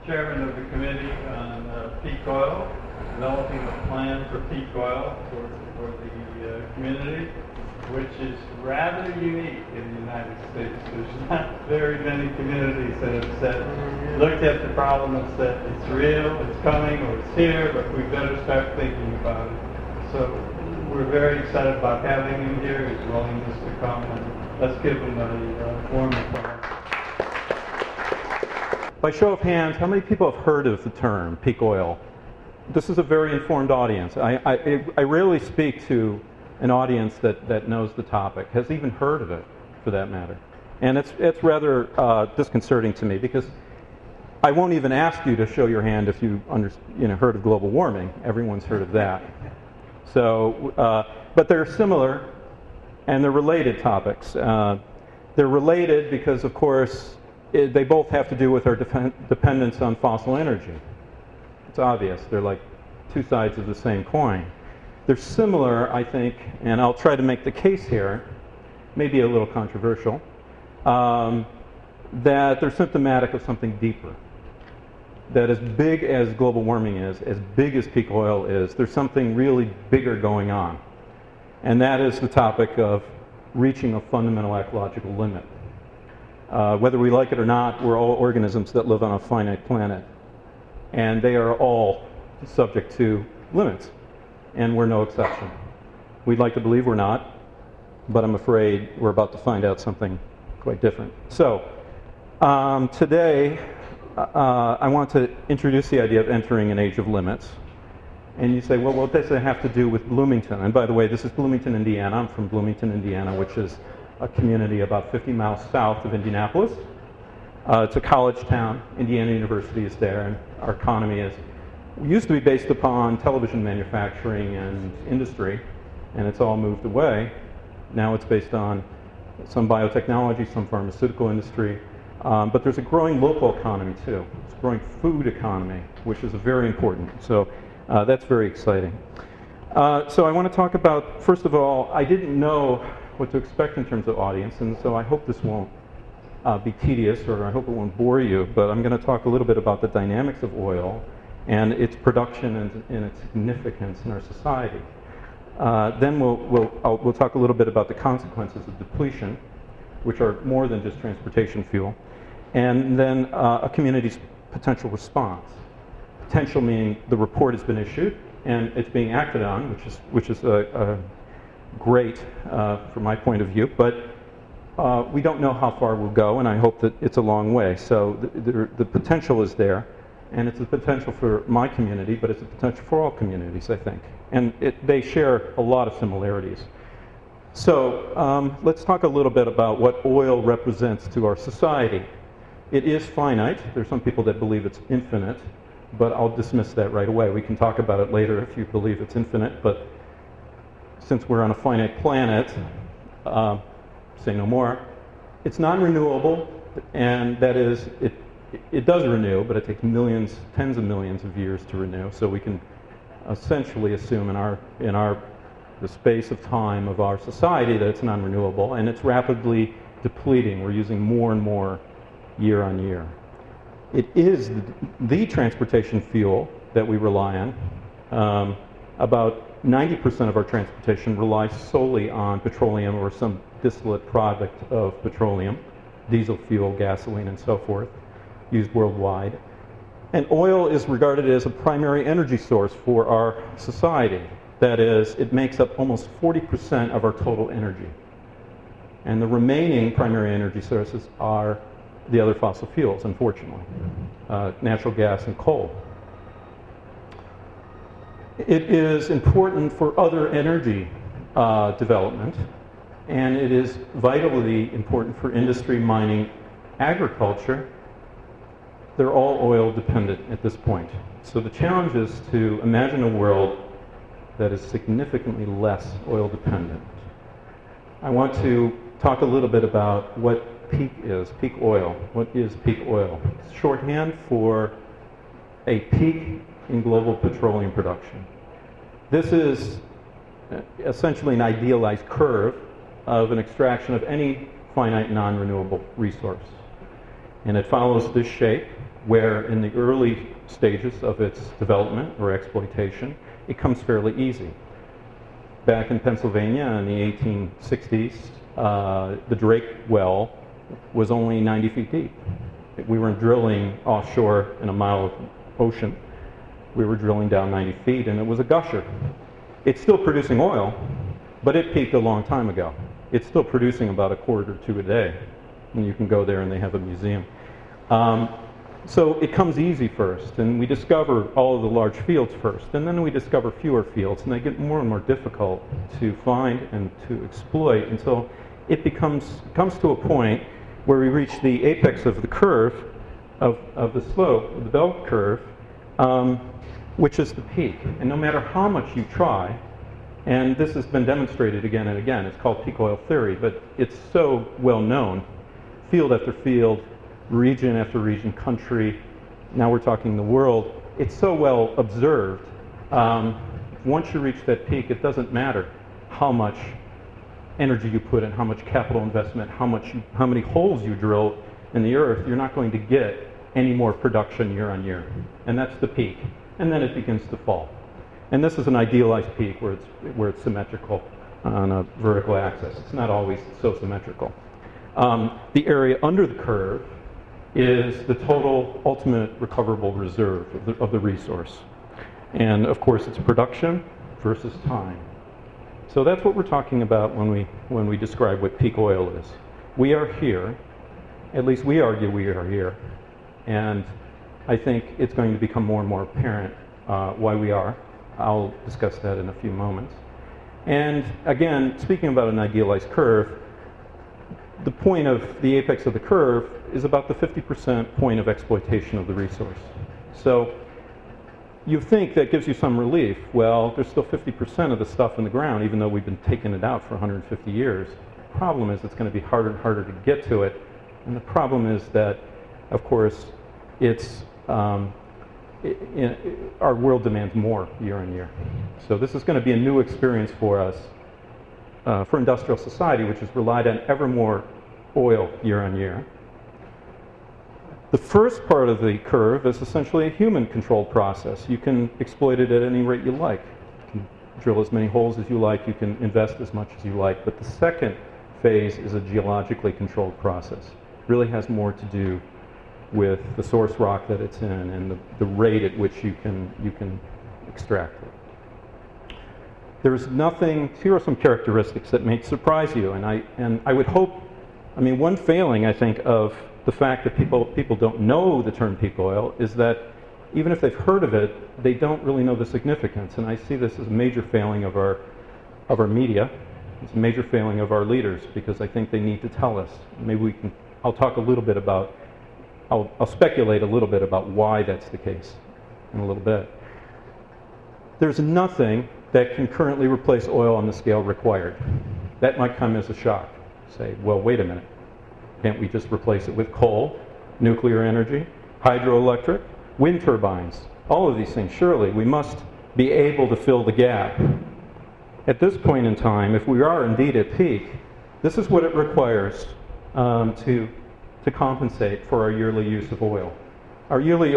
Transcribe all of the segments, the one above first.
chairman of the committee on peak oil, developing a plan for peak oil for the community, which is rather unique in the United States. There's not very many communities that have looked at the problem and said, it's real, it's coming, or it's here, but we better start thinking about it. So we're very excited about having him here, his willingness to come, and let's give him a warm applause. By show of hands, how many people have heard of the term peak oil? This is a very informed audience. I rarely speak to an audience that knows the topic, has even heard of it, for that matter. And it's rather disconcerting to me, because I won't even ask you to show your hand if you heard of global warming. Everyone's heard of that. So, but they're similar, and they're related topics. They're related because, of course, they both have to do with our dependence on fossil energy. It's obvious. They're like two sides of the same coin. They're similar, I think, and I'll try to make the case here, maybe a little controversial, that they're symptomatic of something deeper. That as big as global warming is, as big as peak oil is, there's something really bigger going on. And that is the topic of reaching a fundamental ecological limit. Whether we like it or not, we're all organisms that live on a finite planet. And they are all subject to limits. And we're no exception. We'd like to believe we're not, but I'm afraid we're about to find out something quite different. So, today, I want to introduce the idea of entering an age of limits. And you say, well, what does it have to do with Bloomington? And by the way, this is Bloomington, Indiana. I'm from Bloomington, Indiana, which is a community about 50 miles south of Indianapolis. It's a college town. Indiana University is there, and our economy used to be based upon television manufacturing and industry, and it's all moved away. Now it's based on some biotechnology, some pharmaceutical industry, but there's a growing local economy too. It's a growing food economy, which is very important. So that's very exciting. So I want to talk about, first of all, I didn't know what to expect in terms of audience, and so I hope this won't be tedious, or I hope it won't bore you, but I'm going to talk a little bit about the dynamics of oil and its production and its significance in our society. Then we'll talk a little bit about the consequences of depletion, which are more than just transportation fuel, and then a community's potential response. Potential meaning the report has been issued and it's being acted on, which is great from my point of view, but we don't know how far we'll go, and I hope that it's a long way. So the potential is there. And it's a potential for my community, but it's a potential for all communities, I think. And they share a lot of similarities. So let's talk a little bit about what oil represents to our society. It is finite. There's some people that believe it's infinite, but I'll dismiss that right away. We can talk about it later if you believe it's infinite, but since we're on a finite planet, say no more. It's non-renewable, and that is, it does renew, but it takes millions, tens of millions of years to renew. So we can essentially assume in the space of time of our society that it's non-renewable, and it's rapidly depleting. We're using more and more year on year. It is the transportation fuel that we rely on. About 90% of our transportation relies solely on petroleum or some distillate product of petroleum, diesel fuel, gasoline, and so forth, used worldwide. And oil is regarded as a primary energy source for our society. That is, it makes up almost 40% of our total energy. And the remaining primary energy sources are the other fossil fuels, unfortunately, natural gas and coal. It is important for other energy development, and it is vitally important for industry, mining, agriculture. They're all oil dependent at this point. So the challenge is to imagine a world that is significantly less oil dependent. I want to talk a little bit about what peak is, peak oil. What is peak oil? It's shorthand for a peak in global petroleum production. This is essentially an idealized curve of an extraction of any finite non-renewable resource. And it follows this shape. where in the early stages of its development or exploitation, it comes fairly easy. Back in Pennsylvania in the 1860s, the Drake well was only 90 feet deep. We weren't drilling offshore in a mile of ocean. We were drilling down 90 feet, and it was a gusher. It's still producing oil, but it peaked a long time ago. It's still producing about a quart or two a day, and you can go there and they have a museum. So it comes easy first, and we discover all of the large fields first, and then we discover fewer fields, and they get more and more difficult to find and to exploit until it comes to a point where we reach the apex of the curve, of the slope, of the bell curve, which is the peak. And no matter how much you try, and this has been demonstrated again and again, it's called peak oil theory, but it's so well known, field after field, region after region, country, now we're talking the world, it's so well observed. Once you reach that peak, it doesn't matter how much energy you put in, how much capital investment, how many holes you drill in the earth, you're not going to get any more production year on year. And that's the peak. And then it begins to fall. And this is an idealized peak where it's symmetrical on a vertical axis. It's not always so symmetrical. The area under the curve is the total ultimate recoverable reserve of the resource. And of course it's production versus time. So that's what we're talking about when we describe what peak oil is. We are here, at least we argue we are here, and I think it's going to become more and more apparent why we are. I'll discuss that in a few moments. And again, speaking about an idealized curve, the point of the apex of the curve is about the 50% point of exploitation of the resource. So you think that gives you some relief. Well, there's still 50% of the stuff in the ground, even though we've been taking it out for 150 years. The problem is it's going to be harder and harder to get to it. And the problem is that, of course, our world demands more year on year. So this is going to be a new experience for us, for industrial society, which has relied on ever more oil year on year. The first part of the curve is essentially a human-controlled process. You can exploit it at any rate you like. You can drill as many holes as you like. You can invest as much as you like. But the second phase is a geologically controlled process. It really has more to do with the source rock that it's in and the rate at which you can extract it. There's nothing. Here are some characteristics that may surprise you, and I would hope. I mean, one failing I think of the fact that people don't know the term peak oil is that even if they've heard of it, they don't really know the significance. And I see this as a major failing of our media. It's a major failing of our leaders because I think they need to tell us. Maybe I'll talk a little bit about. I'll speculate a little bit about why that's the case in a little bit. There's nothing that can currently replace oil on the scale required. That might come as a shock. Say, well, wait a minute. Can't we just replace it with coal, nuclear energy, hydroelectric, wind turbines, all of these things? Surely we must be able to fill the gap. At this point in time, if we are indeed at peak, this is what it requires to compensate for our yearly use of oil. Our yearly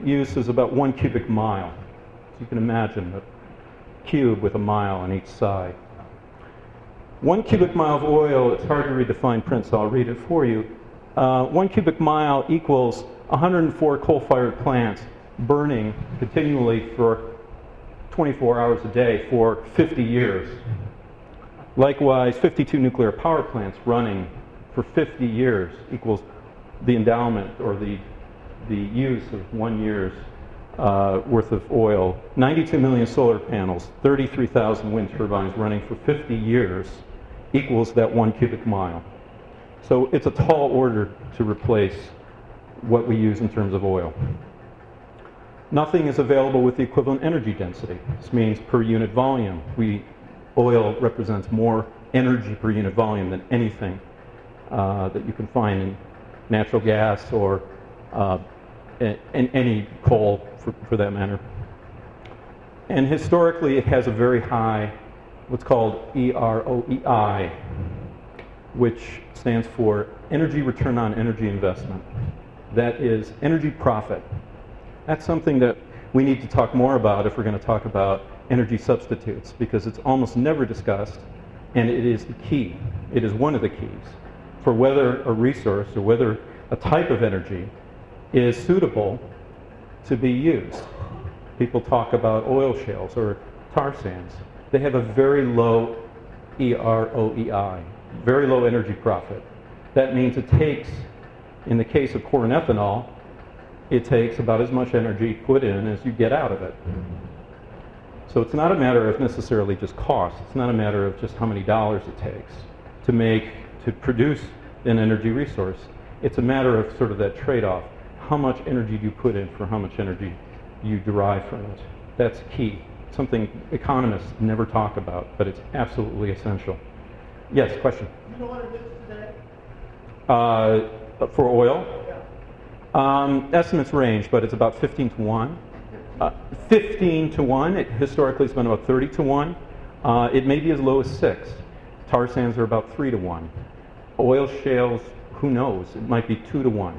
use is about 1 cubic mile. So you can imagine a cube with a mile on each side. 1 cubic mile of oil, it's hard to read the fine print, so I'll read it for you. 1 cubic mile equals 104 coal-fired plants burning continually for 24 hours a day for 50 years. Likewise, 52 nuclear power plants running for 50 years equals the endowment or the use of 1 year's worth of oil. 92 million solar panels, 33,000 wind turbines running for 50 years equals that 1 cubic mile. So it's a tall order to replace what we use in terms of oil. Nothing is available with the equivalent energy density. This means per unit volume. Oil represents more energy per unit volume than anything that you can find in natural gas or in any coal for that matter. And historically it has a very high what's called EROEI, which stands for Energy Return on Energy Investment. That is energy profit. That's something that we need to talk more about if we're going to talk about energy substitutes, because it's almost never discussed, and it is the key. It is one of the keys for whether a resource or whether a type of energy is suitable to be used. People talk about oil shales or tar sands. They have a very low EROEI, very low energy profit. That means it takes, in the case of corn ethanol, it takes about as much energy put in as you get out of it. So it's not a matter of necessarily just cost. It's not a matter of just how many dollars it takes to produce an energy resource. It's a matter of sort of that trade-off. How much energy do you put in for how much energy you derive from it? That's key. Something economists never talk about, but it's absolutely essential. Yes, question? Do you know what it is today? For oil? Yeah. Estimates range, but it's about 15 to 1. 15 to 1. Historically, it's been about 30 to 1. It may be as low as 6. Tar sands are about 3 to 1. Oil shales, who knows? It might be 2 to 1.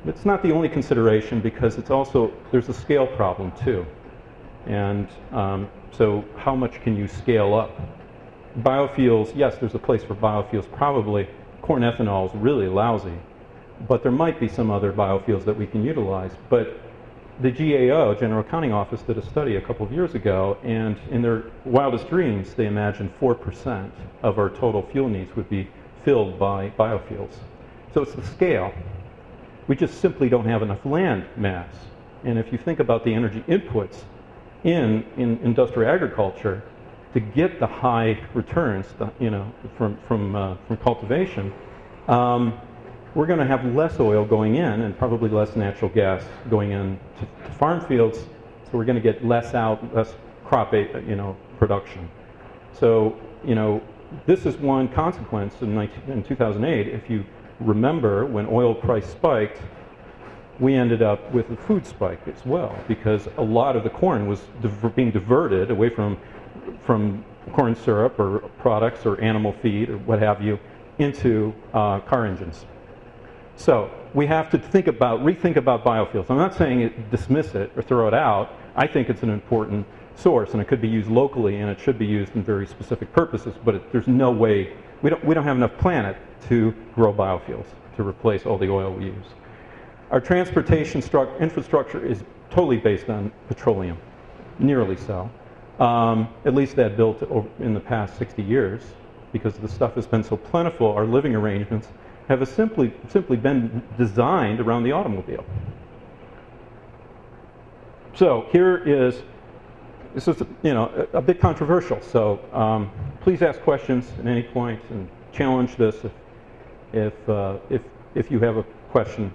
It's not the only consideration, because it's also, there's a scale problem too. And so how much can you scale up? Biofuels, yes, there's a place for biofuels. Probably corn ethanol is really lousy, but there might be some other biofuels that we can utilize. But the GAO, General Accounting Office, did a study a couple of years ago, and in their wildest dreams, they imagined 4% of our total fuel needs would be filled by biofuels. So it's the scale. We just simply don't have enough land mass. And if you think about the energy inputs in industrial agriculture, to get the high returns, from cultivation, we're going to have less oil going in and probably less natural gas going in to farm fields. So we're going to get less out, less crop, production. So, this is one consequence in 2008. If you remember, when oil price spiked, we ended up with a food spike as well, because a lot of the corn was being diverted away from corn syrup or products or animal feed or what have you into car engines. So we have to rethink about biofuels. I'm not saying dismiss it or throw it out. I think it's an important source, and it could be used locally, and it should be used in very specific purposes, but there's no way, we don't have enough planet to grow biofuels to replace all the oil we use. Our transportation infrastructure is totally based on petroleum, nearly so. At least that built in the past 60 years, because the stuff has been so plentiful. Our living arrangements have simply been designed around the automobile. So this is a bit controversial. So please ask questions at any point and challenge this if you have a question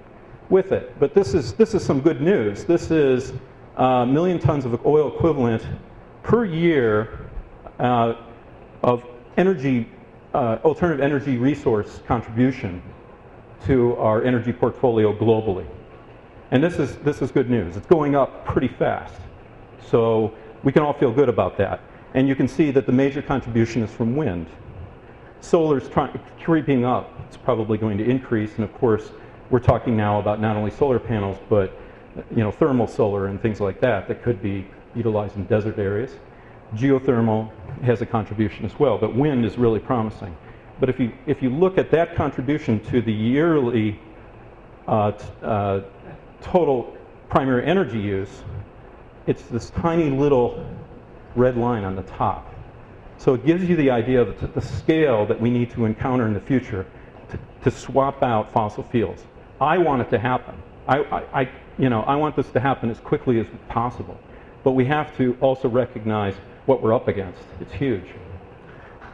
with it. But this is some good news. This is 1 million tons of oil equivalent per year of energy, alternative energy resource contribution to our energy portfolio globally. And this is good news. It's going up pretty fast. So we can all feel good about that. And you can see that the major contribution is from wind. Solar's creeping up. It's probably going to increase. And of course, we're talking now about not only solar panels, but thermal solar and things like that could be utilized in desert areas. Geothermal has a contribution as well, but wind is really promising. But if you look at that contribution to the yearly total primary energy use, it's this tiny little red line on the top. So it gives you the idea of the scale that we need to encounter in the future to swap out fossil fuels. I want it to happen. I want this to happen as quickly as possible. But we have to also recognize what we're up against. It's huge.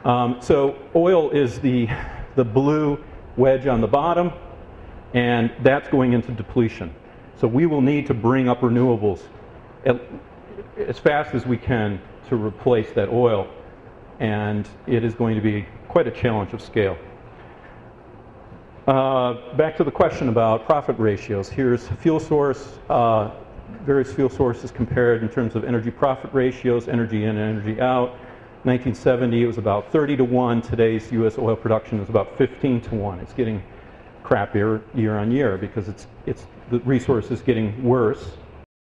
So oil is the blue wedge on the bottom, and that's going into depletion. So we will need to bring up renewables as fast as we can to replace that oil, and it is going to be quite a challenge of scale. Back to the question about profit ratios. Here's fuel source, various fuel sources compared in terms of energy profit ratios, energy in and energy out. 1970, it was about 30 to 1. Today's U.S. oil production is about 15 to 1. It's getting crappier year on year because the resource is getting worse